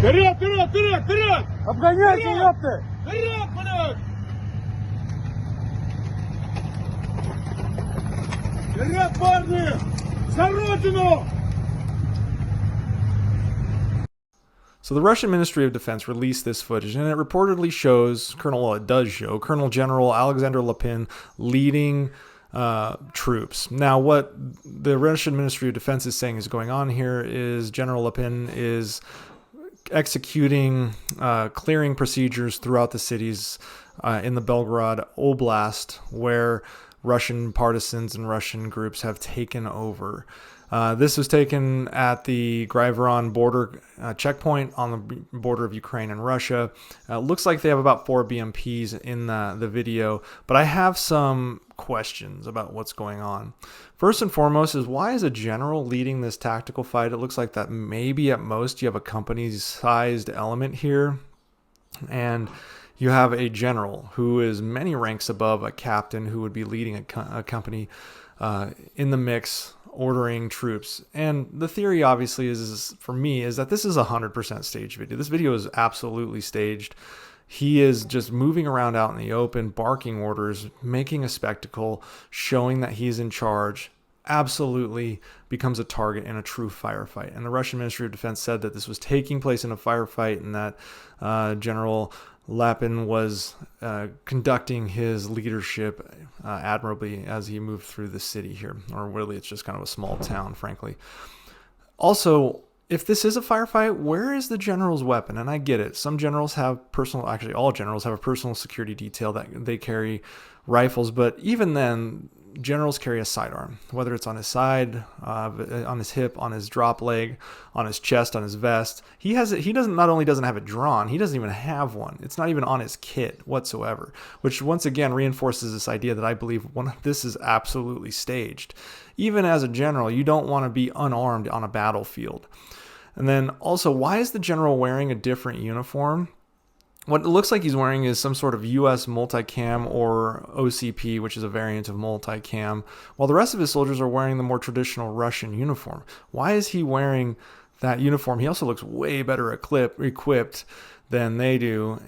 Вперед, вперед, вперед, вперед! Обгоняйте, ёпты! Вперед, блядь! Вперед, парни! За родину! So the Russian Ministry of Defense released this footage, and it reportedly shows it does show Colonel General Alexander Lapin leading troops. Now, what the Russian Ministry of Defense is saying is going on here is General Lapin is executing clearing procedures throughout the cities in the Belgorod Oblast where Russian partisans and Russian groups have taken over. This was taken at the Gryvoron border checkpoint on the border of Ukraine and Russia. Looks like they have about 4 BMPs in the video, but I have some questions about what's going on. First and foremost is, why is a general leading this tactical fight? It looks like that maybe at most you have a company-sized element here, and you have a general who is many ranks above a captain who would be leading a company in the mix, ordering troops. And the theory obviously is for me is that this is 100% staged video. This video is absolutely staged. He is just moving around out in the open, barking orders, making a spectacle, showing that he's in charge. Absolutely becomes a target in a true firefight. And the Russian Ministry of Defense said that this was taking place in a firefight, and that General Lapin was conducting his leadership admirably as he moved through the city here. Or really, it's just kind of a small town, frankly. Also, if this is a firefight, where is the general's weapon? And I get it. Some generals have actually all generals have a personal security detail that they carry rifles. But even then, generals carry a sidearm, whether it's on his side, on his hip, on his drop leg, on his chest, on his vest. He not only doesn't have it drawn, he doesn't even have one. It's not even on his kit whatsoever, which once again reinforces this idea that I believe this is absolutely staged. Even as a general, you don't want to be unarmed on a battlefield. And then also, why is the general wearing a different uniform? What it looks like he's wearing is some sort of US multicam or OCP, which is a variant of multicam, while the rest of his soldiers are wearing the more traditional Russian uniform. Why is he wearing that uniform? He also looks way better equipped than they do,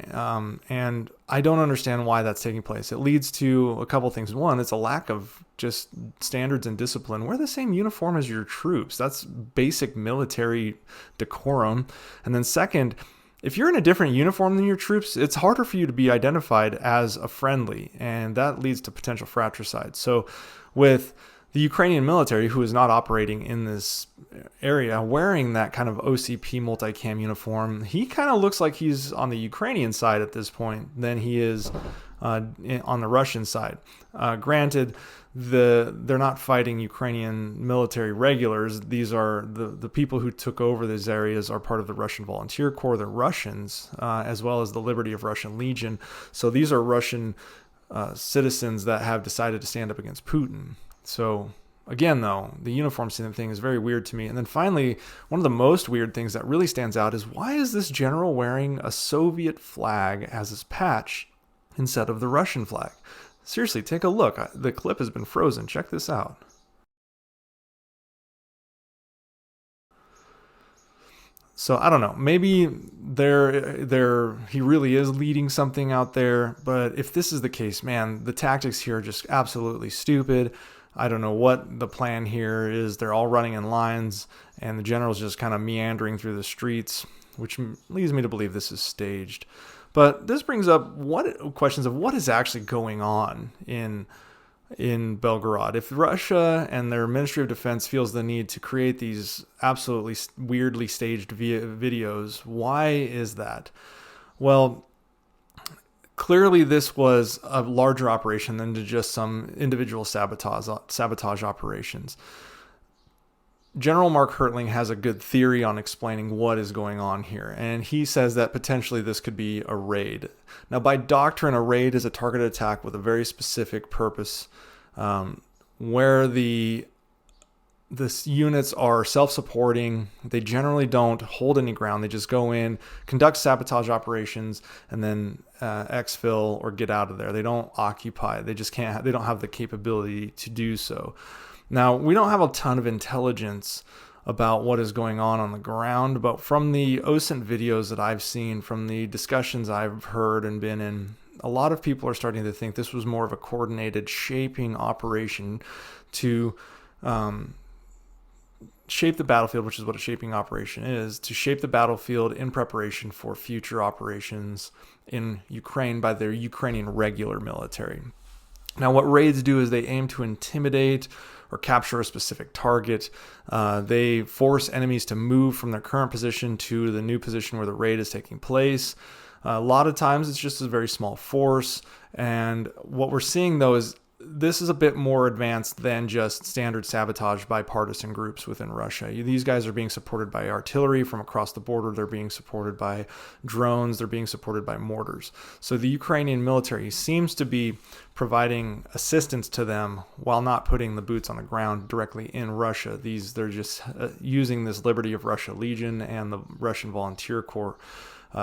and I don't understand why that's taking place. It leads to a couple things. One, it's a lack of just standards and discipline. Wear the same uniform as your troops. That's basic military decorum. And then second, if you're in a different uniform than your troops, it's harder for you to be identified as a friendly, and that leads to potential fratricide. So with the Ukrainian military, who is not operating in this area, wearing that kind of OCP multicam uniform, he kind of looks like he's on the Ukrainian side at this point than he is on the Russian side. Granted, they're not fighting Ukrainian military regulars. These are the people who took over these areas are part of the Russian Volunteer Corps. They're Russians, as well as the Liberty of Russian Legion. So these are Russian citizens that have decided to stand up against Putin. So again, though, the uniform thing is very weird to me. And then finally, one of the most weird things that really stands out is, why is this general wearing a Soviet flag as his patch instead of the Russian flag? Seriously, take a look. The clip has been frozen. Check this out. So I don't know. Maybe he really is leading something out there. But if this is the case, man, the tactics here are just absolutely stupid. I don't know what the plan here is. They're all running in lines, and the general's just kind of meandering through the streets, which leads me to believe this is staged. But this brings up questions of what is actually going on in Belgorod. If Russia and their Ministry of Defense feels the need to create these absolutely weirdly staged videos, why is that? Well, clearly this was a larger operation than just some individual sabotage operations. General Mark Hertling has a good theory on explaining what is going on here, and he says that potentially this could be a raid. Now, by doctrine, a raid is a targeted attack with a very specific purpose, where the units are self-supporting. They generally don't hold any ground. They just go in, conduct sabotage operations, and then exfil or get out of there. They don't occupy. They just can't. They don't have the capability to do so. Now, we don't have a ton of intelligence about what is going on the ground. But from the OSINT videos that I've seen, from the discussions I've heard and been in, a lot of people are starting to think this was more of a coordinated shaping operation to shape the battlefield, which is what a shaping operation is, to shape the battlefield in preparation for future operations in Ukraine by their Ukrainian regular military. Now, what raids do is they aim to intimidate or capture a specific target. They force enemies to move from their current position to the new position where the raid is taking place. A lot of times it's just a very small force. And what we're seeing, though, is this is a bit more advanced than just standard sabotage by partisan groups within Russia. These guys are being supported by artillery from across the border. They're being supported by drones. They're being supported by mortars. So the Ukrainian military seems to be providing assistance to them while not putting the boots on the ground directly in Russia. They're just using this Liberty of Russia Legion and the Russian Volunteer Corps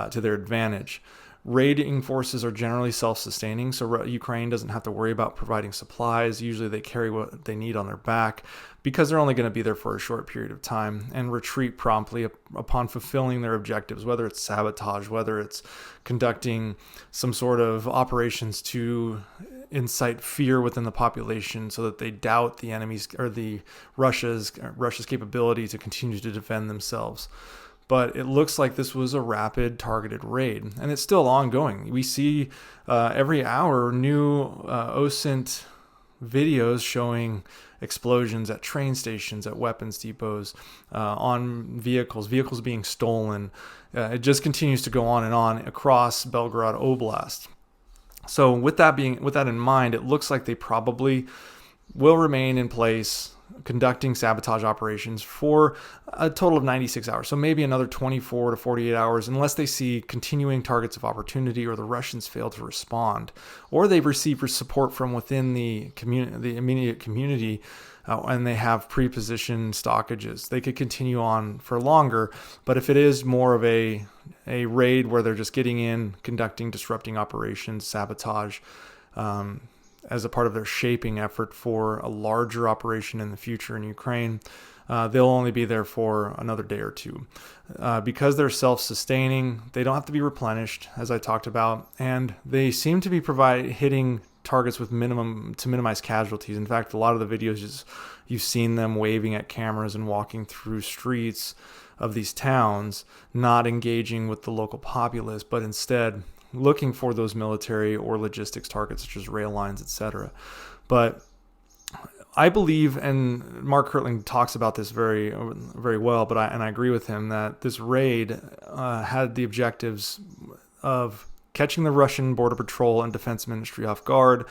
to their advantage. Raiding forces are generally self-sustaining, so Ukraine doesn't have to worry about providing supplies. Usually they carry what they need on their back because they're only going to be there for a short period of time and retreat promptly upon fulfilling their objectives, whether it's sabotage, whether it's conducting some sort of operations to incite fear within the population so that they doubt the enemy's or the Russia's capability to continue to defend themselves. But it looks like this was a rapid, targeted raid, and it's still ongoing. We see every hour new OSINT videos showing explosions at train stations, at weapons depots, on vehicles being stolen. It just continues to go on and on across Belgorod Oblast. So with that in mind, it looks like they probably will remain in place, conducting sabotage operations for a total of 96 hours. So maybe another 24 to 48 hours, unless they see continuing targets of opportunity or the Russians fail to respond, or they've received support from within the immediate community, and they have pre-positioned stockages. They could continue on for longer, but if it is more of a raid where they're just getting in, conducting disrupting operations, sabotage, as a part of their shaping effort for a larger operation in the future in Ukraine, they'll only be there for another day or two. Because they're self-sustaining, they don't have to be replenished, as I talked about, and they seem to be hitting targets with to minimize casualties. In fact, a lot of the videos, you've seen them waving at cameras and walking through streets of these towns, not engaging with the local populace, but instead looking for those military or logistics targets such as rail lines, etc. But I believe, and Mark Kirtling talks about this very, very well, but I agree with him that this raid had the objectives of catching the Russian Border Patrol and Defense Ministry off guard,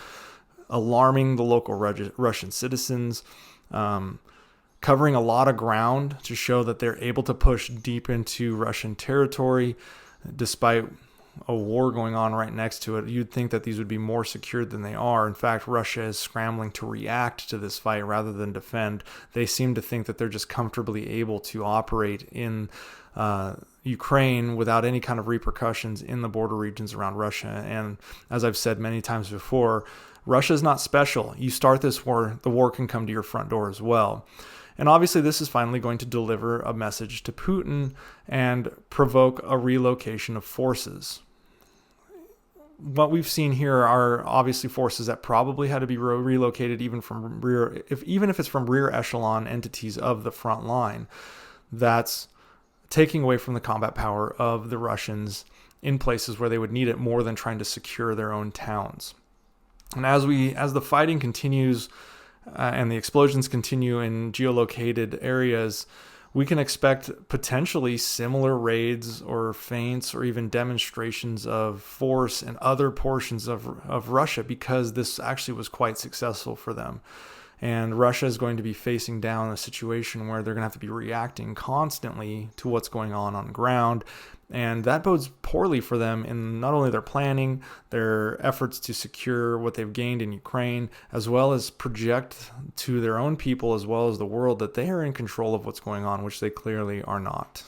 alarming the local Russian citizens, covering a lot of ground to show that they're able to push deep into Russian territory despite a war going on right next to it. You'd think that these would be more secured than they are. In fact, Russia is scrambling to react to this fight rather than defend. They seem to think that they're just comfortably able to operate in Ukraine without any kind of repercussions in the border regions around Russia. And as I've said many times before, Russia is not special. You start this war, the war can come to your front door as well. And obviously this is finally going to deliver a message to Putin and provoke a relocation of forces. What we've seen here are obviously forces that probably had to be relocated even if it's from rear echelon entities of the front line. That's taking away from the combat power of the Russians in places where they would need it more than trying to secure their own towns. And as the fighting continues and the explosions continue in geolocated areas, we can expect potentially similar raids or feints or even demonstrations of force in other portions of Russia, because this actually was quite successful for them. And Russia is going to be facing down a situation where they're going to have to be reacting constantly to what's going on the ground. And that bodes poorly for them in not only their planning, their efforts to secure what they've gained in Ukraine, as well as project to their own people as well as the world that they are in control of what's going on, which they clearly are not.